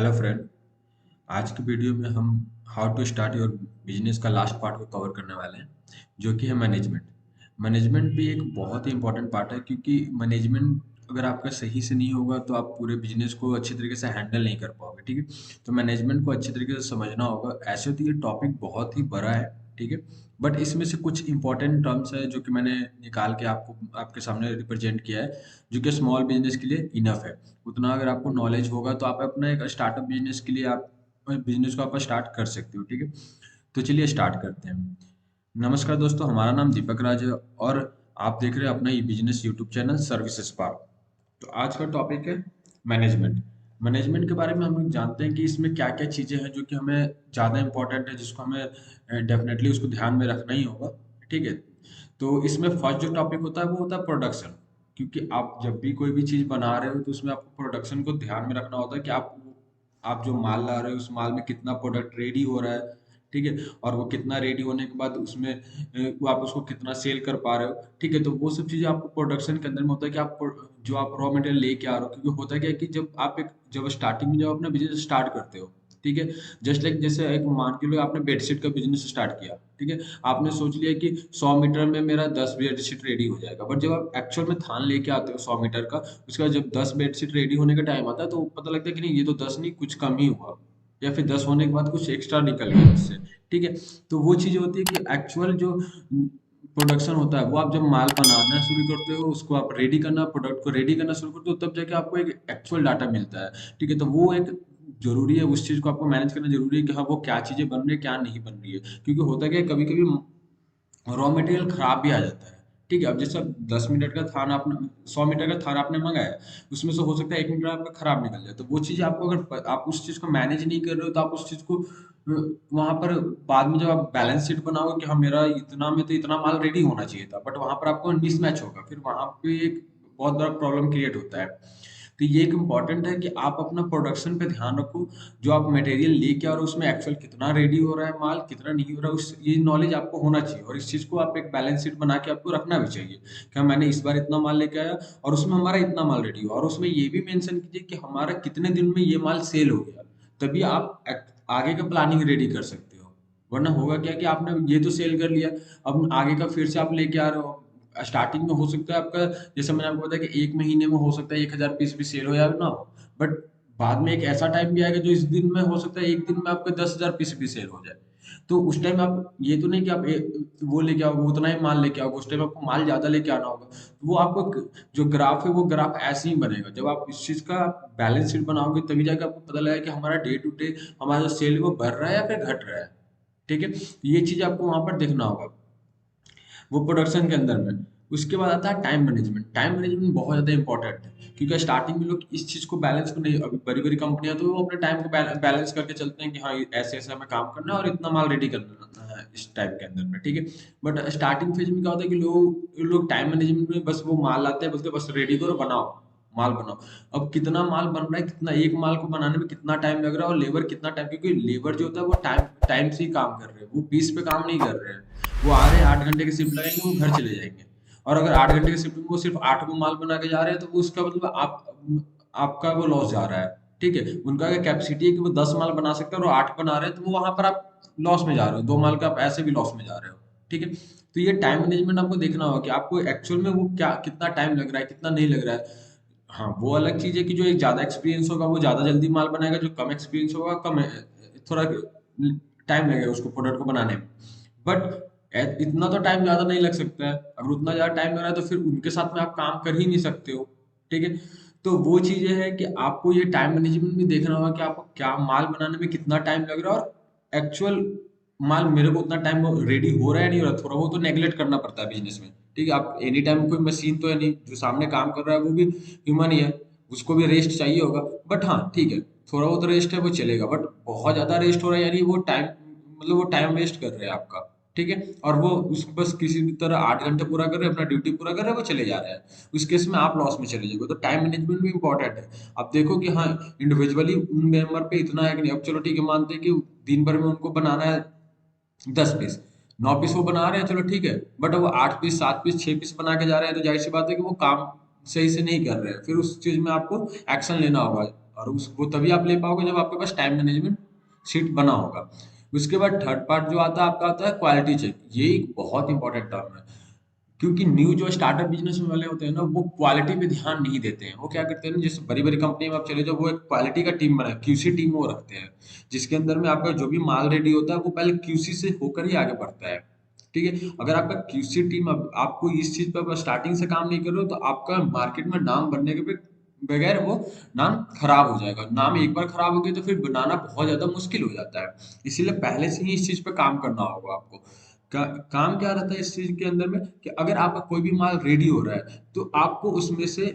Hello friend. आज की video में हम how to start your business का लास्ट पार्ट को कवर करने वाले हैं, जो कि है मैनेजमेंट। मैनेजमेंट भी एक बहुत ही इंपॉर्टेंट पार्ट है, क्योंकि मैनेजमेंट अगर आपका सही से नहीं होगा तो आप पूरे बिजनेस को अच्छी तरीके से हैंडल नहीं कर पाओगे। ठीक है, तो मैनेजमेंट को अच्छी तरीके से समझना होगा। ऐसे तो ये टॉपिक बहुत ही बड़ा है, ठीक है, बट इसमें से कुछ इंपॉर्टेंट टर्म्स है जो कि मैंने निकाल के आपको आपके सामने रिप्रेजेंट किया है, जो कि स्मॉल बिजनेस के लिए इनफ है। उतना अगर आपको नॉलेज होगा तो आप अपना एक स्टार्टअप बिजनेस के लिए आप बिजनेस को आप स्टार्ट कर सकते हो। ठीक है, तो चलिए स्टार्ट करते हैं। नमस्कार दोस्तों, हमारा नाम दीपक राज है और आप देख रहे हैं अपना ये business YouTube channel service spark. तो आज का टॉपिक है मैनेजमेंट। मैनेजमेंट के बारे में हम लोग जानते हैं कि इसमें क्या क्या चीज़ें हैं जो कि हमें ज़्यादा इंपॉर्टेंट है, जिसको हमें डेफिनेटली उसको ध्यान में रखना ही होगा। ठीक है, तो इसमें फर्स्ट जो टॉपिक होता है वो होता है प्रोडक्शन। क्योंकि आप जब भी कोई भी चीज़ बना रहे हो तो उसमें आपको प्रोडक्शन को ध्यान में रखना होता है कि आप जो माल ला रहे हो उस माल में कितना प्रोडक्ट रेडी हो रहा है। ठीक है, और वो कितना रेडी होने के बाद उसमें वो आप उसको कितना सेल कर पा रहे हो। ठीक है, तो वो सब चीज़ें आपको प्रोडक्शन के अंदर में होता है कि जो आप रॉ मटेरियल लेके आ रहे हो। क्योंकि होता क्या है कि जब स्टार्टिंग में जब अपना बिजनेस स्टार्ट करते हो, ठीक है, जस्ट लाइक जैसे एक मान के लो आपने बेडशीट का बिजनेस स्टार्ट किया। ठीक है, आपने सोच लिया कि 100 मीटर में मेरा 10 बेडशीट रेडी हो जाएगा, बट जब आप एक्चुअल में थान लेके आते हो 100 मीटर का, उसके बाद जब 10 बेडशीट रेडी होने का टाइम आता है तो पता लगता है कि नहीं, ये तो 10 नहीं, कुछ कम ही हुआ, या फिर 10 होने के बाद कुछ एक्स्ट्रा निकल गया उससे। ठीक है, तो वो चीज़ होती है कि एक्चुअल जो प्रोडक्शन होता है वो आप जब माल बनाना शुरू करते हो, उसको आप रेडी करना, प्रोडक्ट को रेडी करना शुरू करते हो, तब जाके आपको एक एक्चुअल डाटा मिलता है। ठीक है, तो वो एक ज़रूरी है, उस चीज़ को आपको मैनेज करना ज़रूरी है कि हाँ, वो क्या चीज़ें बन रही है, क्या नहीं बन रही है। क्योंकि होता क्या है, कभी-कभी रॉ मटेरियल खराब भी आ जाता है। ठीक है, अब जैसे 10 मिनट का थान आपने 100 मीटर का थान आपने मंगाया, उसमें से हो सकता है 1 मीटर आपका खराब निकल जाए। तो वो चीज़ आपको अगर आप उस चीज़ को मैनेज नहीं कर रहे हो तो आप उस चीज़ को वहाँ पर बाद में जब आप बैलेंस शीट बनाओगे कि हाँ, मेरा इतना में तो इतना माल रेडी होना चाहिए था, बट वहाँ पर आपको मिसमैच होगा, फिर वहाँ पे एक बहुत बड़ा प्रॉब्लम क्रिएट होता है। तो ये एक इम्पॉर्टेंट है कि आप अपना प्रोडक्शन पे ध्यान रखो। जो आप मटेरियल लेके आ रहे हो उसमें एक्चुअल कितना रेडी हो रहा है माल, कितना नहीं हो रहा है, उस ये नॉलेज आपको होना चाहिए। और इस चीज़ को आप एक बैलेंस शीट बना के आपको रखना भी चाहिए कि हाँ, मैंने इस बार इतना माल लेके आया और उसमें हमारा इतना माल रेडी हुआ, और उसमें ये भी मेंशन कीजिए कि हमारा कितने दिन में ये माल सेल हो गया। तभी आप आगे का प्लानिंग रेडी कर सकते हो। वरना होगा क्या कि आपने ये तो सेल कर लिया, अब आगे का फिर से आप लेके आ रहे हो। स्टार्टिंग में हो सकता है आपका, जैसे मैंने आपको बताया कि 1 महीने में हो सकता है 1000 पीस भी सेल हो या ना हो, बट बाद में एक ऐसा टाइम भी आएगा जो इस दिन में हो सकता है 1 दिन में आपका 10,000 पीस भी सेल हो जाए। तो उस टाइम आप ये तो नहीं कि आप वो लेके आओगे, उतना ही माल लेके आओगे, उस टाइम आपको माल ज़्यादा लेके आना होगा। वो आपको जो ग्राफ है वो ग्राफ ऐसे ही बनेगा। जब आप इस चीज़ का बैलेंस शीट बनाओगे तभी जाके आपको पता लगेगा कि हमारा डे टू डे हमारा जो सेल है वो बढ़ रहा है या फिर घट रहा है। ठीक है, ये चीज़ आपको वहाँ पर देखना होगा, वो प्रोडक्शन के अंदर में। उसके बाद आता है टाइम मैनेजमेंट। टाइम मैनेजमेंट बहुत ज़्यादा इंपॉर्टेंट है, क्योंकि स्टार्टिंग में लोग इस चीज़ को बैलेंस को नहीं, अभी बड़ी-बड़ी कंपनियाँ तो वो अपने टाइम को बैलेंस करके चलते हैं कि हाँ, ऐसे-ऐसे हमें काम करना है और इतना माल रेडी करना है इस टाइम के अंदर में। ठीक है, बट स्टार्टिंग फेज में क्या होता है कि लोग लोग टाइम मैनेजमेंट में बस वो माल लाते हैं, बोलते हैं बस रेडी करो, बनाओ, माल बनाओ। अब कितना माल बन रहा है, कितना एक माल को बनाने में कितना टाइम लग रहा है, और लेबर कितना टाइम, क्योंकि लेबर जो होता है वो टाइम टाइम से ही काम कर रहे हैं, वो पीस पे काम नहीं कर रहे हैं। वो आ रहे हैं, 8 घंटे की शिफ्ट लगेंगे, वो घर चले जाएंगे। और अगर 8 घंटे की शिफ्ट में वो सिर्फ 8 को माल बना के जा रहे हैं तो वो उसका मतलब आपका वो लॉस जा रहा है। ठीक है, उनका क्या कैपेसिटी है कि वो 10 माल बना सकते हैं और वो 8 बना रहे हैं, तो वो वहां पर आप लॉस में जा रहे हो, 2 माल का आप ऐसे भी लॉस में जा रहे हो। ठीक है, तो ये टाइम मैनेजमेंट आपको देखना होगा कि आपको एक्चुअल में वो क्या कितना टाइम लग रहा है, कितना नहीं लग रहा है। हाँ, वो अलग चीज़ है कि जो एक ज़्यादा एक्सपीरियंस होगा वो ज़्यादा जल्दी माल बनाएगा, जो कम एक्सपीरियंस होगा कम थोड़ा टाइम लगेगा उसको प्रोडक्ट को बनाने में। बट इतना तो टाइम ज़्यादा नहीं लग सकता है। अगर उतना ज़्यादा टाइम लग रहा है तो फिर उनके साथ में आप काम कर ही नहीं सकते हो। ठीक है, तो वो चीज़ें हैं कि आपको ये टाइम मैनेजमेंट भी देखना होगा कि आपको क्या माल बनाने में कितना टाइम लग रहा है, और एक्चुअल माल मेरे को उतना टाइम रेडी हो रहा है नहीं हो रहा, थोड़ा वो तो नेगलेक्ट करना पड़ता है बिजनेस में। ठीक है, आप एनी टाइम कोई मशीन तो है नहीं, जो सामने काम कर रहा है वो भी ह्यूमन ही है, उसको भी रेस्ट चाहिए होगा। बट हाँ, ठीक है, थोड़ा बहुत रेस्ट है वो चलेगा, बट बहुत ज़्यादा रेस्ट हो रहा है यानी वो टाइम मतलब वो टाइम वेस्ट कर रहे हैं आपका। ठीक है, और वो उस बस किसी भी तरह 8 घंटे पूरा कर रहे हैं, अपना ड्यूटी पूरा कर रहे हैं, वो चले जा रहे हैं। उस केस में आप लॉस में चले जाओगे। तो टाइम मैनेजमेंट भी इंपॉर्टेंट है। आप देखो कि हाँ, इंडिविजुअली उन मेंबर पे इतना है कि नहीं। अब चलो ठीक है, मानते हैं कि दिन भर में उनको बनाना है 10 पीस, 9 पीस वो बना रहे हैं, चलो ठीक है, बट वो 8 पीस 7 पीस 6 पीस बना के जा रहे हैं, तो जाहिर सी बात है कि वो काम सही से नहीं कर रहे हैं। फिर उस चीज में आपको एक्शन लेना होगा। और उस वो तभी आप ले पाओगे जब आपके पास टाइम मैनेजमेंट शीट बना होगा। उसके बाद थर्ड पार्ट जो आता है आपका आता है क्वालिटी चेक। ये एक बहुत इंपॉर्टेंट टर्म है, क्योंकि न्यू जो स्टार्टअप बिजनेस वाले होते हैं ना, वो क्वालिटी पे ध्यान नहीं देते हैं। वो क्या करते हैं ना, जैसे बड़ी बड़ी कंपनी में आप चले जाओ, वो एक क्वालिटी का टीम बना क्यूसी टीम वो रखते हैं, जिसके अंदर में आपका जो भी माल रेडी होता है वो पहले क्यूसी से होकर ही आगे बढ़ता है। ठीक है, अगर आपका क्यूसी टीम अब आपको इस चीज पर स्टार्टिंग से काम नहीं कर रहे हो, तो आपका मार्केट में नाम बनने के बगैर वो नाम खराब हो जाएगा। नाम एक बार खराब हो गया तो फिर बनाना बहुत ज्यादा मुश्किल हो जाता है। इसीलिए पहले से ही इस चीज पे काम करना होगा आपको। काम क्या रहता है इस चीज के अंदर में, कि अगर आपका कोई भी माल रेडी हो रहा है तो आपको उसमें से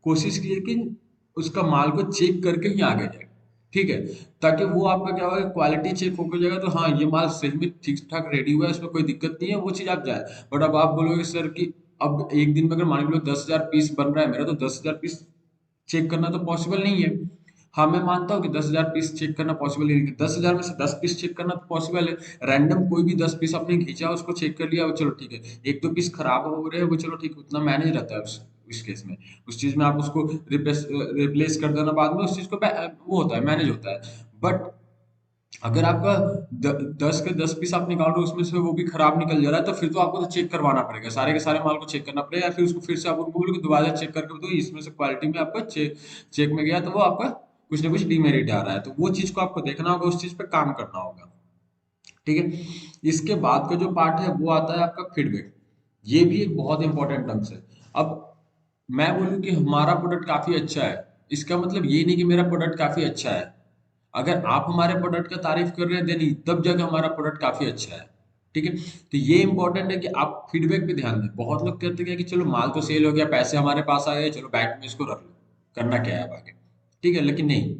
कोशिश कीजिए कि उसका माल को चेक करके ही आगे जाए। ठीक है, ताकि वो आपका क्या होगा, क्वालिटी चेक होकर जाएगा तो हाँ ये माल सही में ठीक ठाक रेडी हुआ है, इसमें कोई दिक्कत नहीं है, वो चीज आप जाए। बट अब आप बोलोगे सर कि अब एक दिन में अगर मान लो 10,000 पीस बन रहा है मेरा, तो 10,000 पीस चेक करना तो पॉसिबल नहीं है। हाँ मैं मानता हूँ कि 10,000 पीस चेक करना पॉसिबल नहीं है, 10,000 में से 10 पीस चेक करना तो पॉसिबल है। रैंडम कोई भी 10 पीस आपने खींचा उसको चेक कर लिया, वो चलो ठीक है। एक दो पीस खराब हो रहे हैं वो चलो ठीक है, उतना मैनेज रहता है उस केस में। उस चीज में आप उसको रिप्लेस कर देना बाद में, उस चीज को वो होता है, मैनेज होता है। बट अगर आपका 10 के 10 पीस आप निकाल रहे हो, उसमें से वो भी खराब निकल जा रहा है, तो फिर तो आपको तो चेक करवाना पड़ेगा, सारे के सारे माल को चेक करना पड़ेगा, या फिर उसको फिर से आप उनको बोलो कि दोबारा चेक करके दो, इसमें से क्वालिटी में आपका चेक में गया तो वो आपका कुछ ना कुछ डीमेरिट आ रहा है, तो वो चीज को आपको देखना होगा, उस चीज पे काम करना होगा। ठीक है, इसके बाद का जो पार्ट है वो आता है आपका फीडबैक। ये भी एक बहुत इंपॉर्टेंट टर्म्स है। अब मैं बोलूँ कि हमारा प्रोडक्ट काफी अच्छा है, इसका मतलब ये नहीं कि मेरा प्रोडक्ट काफी अच्छा है। अगर आप हमारे प्रोडक्ट का तारीफ कर रहे हैं देन तब जाकर हमारा प्रोडक्ट काफी अच्छा है। ठीक है, तो ये इंपॉर्टेंट है कि आप फीडबैक पे ध्यान दें। बहुत लोग कहते हैं कि चलो माल तो सेल हो गया, पैसे हमारे पास आ गए, चलो बैंक में इसको रख लो, करना क्या है अब आगे। ठीक है, लेकिन नहीं,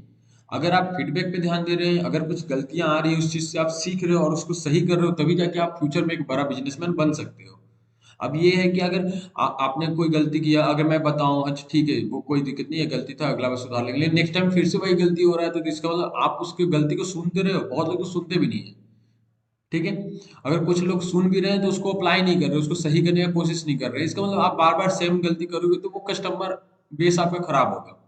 अगर आप फीडबैक पे ध्यान दे रहे हैं, अगर कुछ गलतियां आ रही है उस चीज से आप सीख रहे हो और उसको सही कर रहे हो, तभी जाके आप फ्यूचर में एक बड़ा बिजनेसमैन बन सकते हो। अब ये है कि अगर आपने कोई गलती किया, अगर मैं बताऊं अच्छा ठीक है वो कोई दिक्कत नहीं है, गलती था अगला बार सुधार लेंगे, लेकिन नेक्स्ट टाइम फिर से वही गलती हो रहा है, तो इसका मतलब आप उसकी गलती को सुनते रहे हो। बहुत लोग तो सुनते भी नहीं है। ठीक है, अगर कुछ लोग सुन भी रहे हैं तो उसको अप्लाई नहीं कर रहे, उसको सही करने की कोशिश नहीं कर रहे, इसका मतलब आप बार बार सेम गलती करोगे तो वो कस्टमर बेस आपका खराब होगा।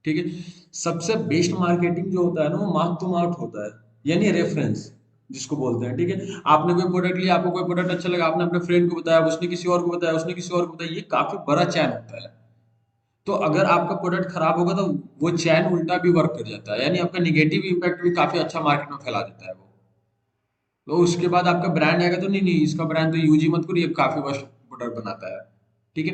ठीक है, सबसे बेस्ट मार्केटिंग जो होता है ना, वो माउथ टू माउथ होता है, यानी रेफरेंस जिसको बोलते हैं। ठीक है, आपने कोई प्रोडक्ट लिया, आपको कोई प्रोडक्ट अच्छा लगा, आपने अपने फ्रेंड को बताया, उसने किसी और को बताया, उसने किसी और को बताया, ये काफी बड़ा चैन होता है। तो अगर आपका प्रोडक्ट खराब होगा तो वो चैन उल्टा भी वर्क कर जाता है, यानी आपका निगेटिव इम्पैक्ट भी काफी अच्छा मार्केट में फैला देता है वो। तो उसके बाद आपका ब्रांड आएगा तो नहीं नहीं इसका ब्रांड तो यूज ही मत करो, ये काफी वर्स्ट प्रोडक्ट बनाता है। ठीक है,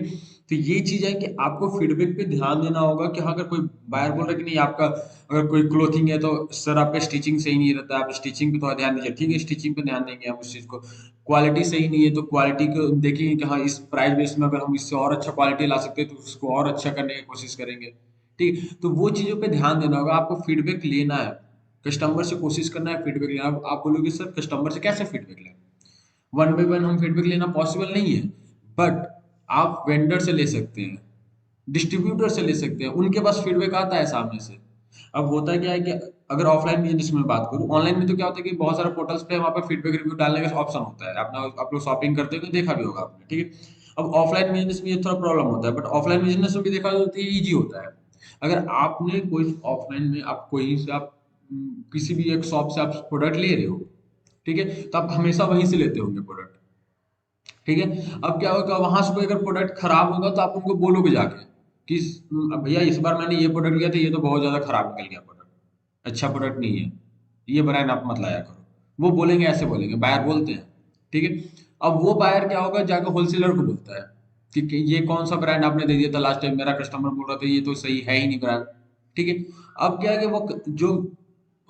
तो ये चीज है कि आपको फीडबैक पे ध्यान देना होगा कि हाँ, अगर कोई बायर बोल रहा है कि नहीं आपका, अगर कोई क्लोथिंग है तो सर आपका स्टिचिंग सही नहीं रहता, आप स्टिचिंग पे थोड़ा ध्यान दीजिए। ठीक है, स्टिचिंग पे ध्यान देंगे हम उस चीज को। क्वालिटी सही नहीं है तो क्वालिटी को देखेंगे कि हाँ इस प्राइस बेस में अगर हम इससे और अच्छा क्वालिटी ला सकते हैं तो उसको और अच्छा करने की कोशिश करेंगे। ठीक है, तो वो चीजों पे ध्यान देना होगा, आपको फीडबैक लेना है, कस्टमर से कोशिश करना है फीडबैक लेना। अब आप बोलोगे सर कस्टमर से कैसे फीडबैक लें, वन बाय वन हम फीडबैक लेना पॉसिबल नहीं है। बट आप वेंडर से ले सकते हैं, डिस्ट्रीब्यूटर से ले सकते हैं, उनके पास फीडबैक आता है सामने से। अब होता क्या है कि अगर ऑफलाइन बिजनेस में बात करूं, ऑनलाइन में तो क्या होता है कि बहुत सारे पोर्टल्स पे वहाँ पे फीडबैक रिव्यू डालने का ऑप्शन होता है अपना, आप लोग शॉपिंग करते हो तो देखा भी होगा आपने। ठीक है, अब ऑफलाइन बिजनेस में ये थोड़ा प्रॉब्लम होता है, बट ऑफलाइन बिजनेस में भी देखा जाए तो ये ईजी होता है। अगर आपने कोई ऑफलाइन में आप कोई से आप किसी भी एक शॉप से आप प्रोडक्ट ले रहे हो, ठीक है, तो आप हमेशा वहीं से लेते होंगे प्रोडक्ट। ठीक है, अब क्या होगा, वहां से कोई अगर प्रोडक्ट खराब होगा तो आप उनको बोलोगे जाके कि अब भैया इस बार मैंने ये प्रोडक्ट लिया था, ये तो बहुत ज्यादा खराब निकल गया प्रोडक्ट, अच्छा प्रोडक्ट नहीं है, ये ब्रांड आप मत लाया करो। वो बोलेंगे, ऐसे बोलेंगे, बायर बोलते हैं। ठीक है, अब वो बायर क्या होगा, जाकर होलसेलर को बोलता है कि ये कौन सा ब्रांड आपने दे दिया था लास्ट टाइम, मेरा कस्टमर बोल रहा था ये तो सही है ही नहीं ब्रांड। ठीक है, अब क्या है कि वो जो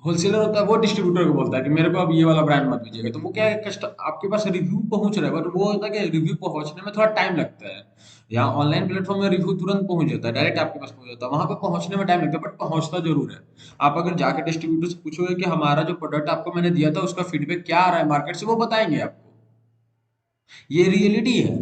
होलसेलर होता है वो डिस्ट्रीब्यूटर को बोलता है कि मेरे को अब ये वाला ब्रांड मत दीजिएगा, तो वो क्या है, कस्ट आपके पास रिव्यू पहुंच रहा है, बट वो होता है कि रिव्यू पहुंचने में थोड़ा टाइम लगता है। यहाँ ऑनलाइन प्लेटफॉर्म में रिव्यू तुरंत पहुंच जाता है, डायरेक्ट आपके पास पहुंच जाता है, वहां पे पहुंचने में टाइम लगता है, बट पहुंचता जरूर है। आप अगर जाके डिस्ट्रीब्यूटर से पूछोगे कि हमारा जो प्रोडक्ट आपको मैंने दिया था उसका फीडबैक क्या आ रहा है मार्केट से, वो बताएंगे आपको। ये रियलिटी है।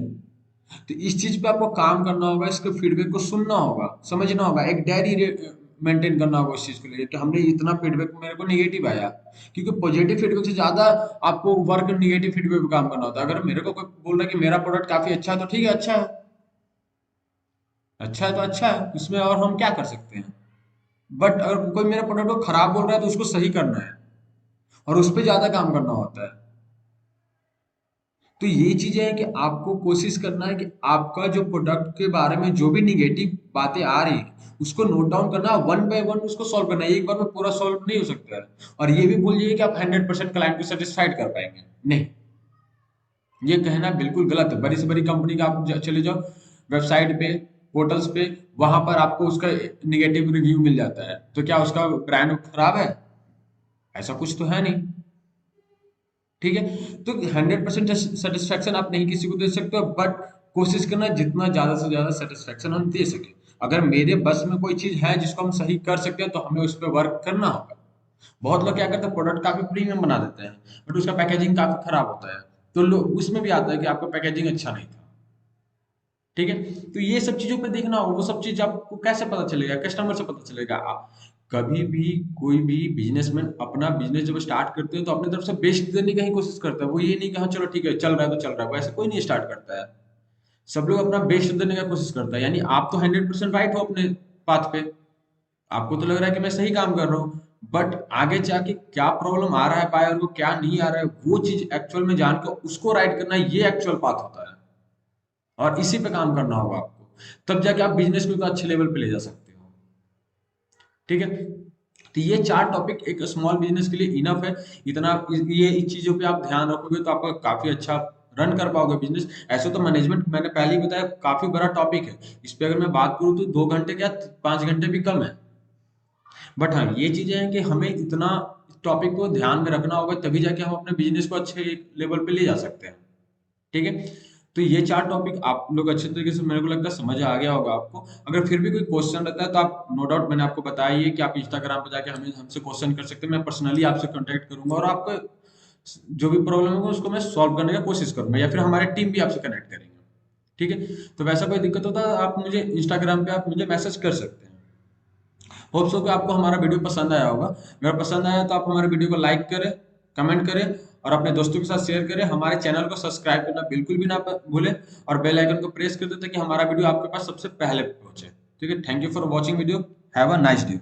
तो इस चीज पे आपको काम करना होगा, इसके फीडबैक को सुनना होगा, समझना होगा, एक डायरी मेंटेन करना होगा उस चीज को लेकर कि हमने इतना फीडबैक मेरे को निगेटिव आया। क्योंकि पॉजिटिव फीडबैक से ज्यादा आपको वर्क निगेटिव फीडबैक पे काम करना होता है। अगर मेरे को कोई बोल रहा है कि मेरा प्रोडक्ट काफी अच्छा है तो ठीक है, अच्छा है, अच्छा है तो अच्छा है, इसमें और हम क्या कर सकते हैं। बट अगर कोई मेरे प्रोडक्ट को खराब बोल रहा है तो उसको सही करना है और उस पर ज्यादा काम करना होता है। तो ये चीजें हैं कि आपको कोशिश करना है कि आपका जो प्रोडक्ट के बारे में जो भी निगेटिव बातें आ रही है उसको नोट डाउन करना, वन बाय वन उसको सॉल्व करना है। एक बार में पूरा सॉल्व नहीं हो सकता है। और ये भी भूल जाइए कि आप 100% क्लाइंट को सेटिस्फाइड कर पाएंगे, नहीं। ये कहना बिल्कुल गलत है। बड़ी से बड़ी कंपनी का आप चले जाओ वेबसाइट पे, पोर्टल्स पे, वहां पर आपको उसका निगेटिव रिव्यू मिल जाता है। तो क्या उसका ब्रांड खराब है? ऐसा कुछ तो है नहीं। ठीक है, तो 100% सेटिस्फेक्शन आप नहीं किसी को दे सकते हो, बट कोशिश करना जितना ज्यादा से ज्यादा सेटिस्फेक्शन हम दे सके। अगर मेरे बस में कोई चीज है जिसको हम सही कर सकते हैं तो हमें उस पर वर्क करना होगा। बहुत लोग क्या करते हैं, प्रोडक्ट काफी प्रीमियम बना देते हैं बट उसका पैकेजिंग काफी खराब होता है। तो लोग उसमें भी आता है कि आपका पैकेजिंग अच्छा नहीं था। ठीक है, तो ये सब चीजों पे देखना होगा। वो सब चीज आपको कैसे पता चलेगा? कस्टमर से पता चलेगा। कभी भी कोई भी बिजनेसमैन अपना बिजनेस जब स्टार्ट करते हैं तो अपनी तरफ से बेस्ट देने का ही कोशिश करता है। वो ये नहीं कि हाँ चलो ठीक है चल रहा है तो चल रहा है, वैसे कोई नहीं स्टार्ट करता है। सब लोग अपना बेस्ट देने का कोशिश करता है। यानी आप तो 100% राइट हो अपने पाथ पे, आपको तो लग रहा है कि मैं सही काम कर रहा हूँ, बट आगे जाके क्या प्रॉब्लम आ रहा है बायर को, क्या नहीं आ रहा है, वो चीज एक्चुअल में जान के उसको राइट करना, ये एक्चुअल पाथ होता है। और इसी पे काम करना होगा आपको, तब जाके आप बिजनेस को एक अच्छे लेवल पे ले जा सकते हो। ठीक है, तो ये 4 टॉपिक एक स्मॉल बिजनेस के लिए इनफ है। इतना ये इस चीजों पे आप ध्यान रखोगे तो आपका काफी अच्छा रन कर पाओगे बिजनेस। ऐसे तो मैनेजमेंट मैंने पहले ही बताया काफी बड़ा टॉपिक है। इस पे अगर मैं बात करूँ तो 2 घंटे क्या 5 घंटे भी कम है। बट हाँ ये चीजें हैं कि हमें इतना टॉपिक को ध्यान में रखना होगा, तभी जाके हम अपने बिजनेस को अच्छे लेवल पे ले जा सकते हैं। ठीक है, तो ये 4 टॉपिक आप लोग अच्छे तरीके से, मेरे को लगता है समझ आ गया होगा आपको। अगर फिर भी कोई क्वेश्चन रहता है तो आप नो डाउट, मैंने आपको बताया ही है कि आप इंस्टाग्राम पे जाके हमें हमसे क्वेश्चन कर सकते हैं। मैं पर्सनली आपसे कांटेक्ट करूंगा और आपको जो भी प्रॉब्लम होगा उसको मैं सॉल्व करने का कोशिश करूंगा, या फिर हमारे टीम भी आपसे कनेक्ट करेंगे। ठीक है, तो वैसा कोई दिक्कत होता है आप मुझे इंस्टाग्राम पे आप मुझे मैसेज कर सकते हैं। होप सो कि आपको हमारा वीडियो पसंद आया होगा। अगर पसंद आया तो आप हमारे वीडियो को लाइक करें, कमेंट करें और अपने दोस्तों के साथ शेयर करें। हमारे चैनल को सब्सक्राइब करना बिल्कुल भी ना भूलें और बेल आइकन को प्रेस कर दें ताकि हमारा वीडियो आपके पास सबसे पहले पहुंचे। ठीक है, thank you for watching video. Have a nice day.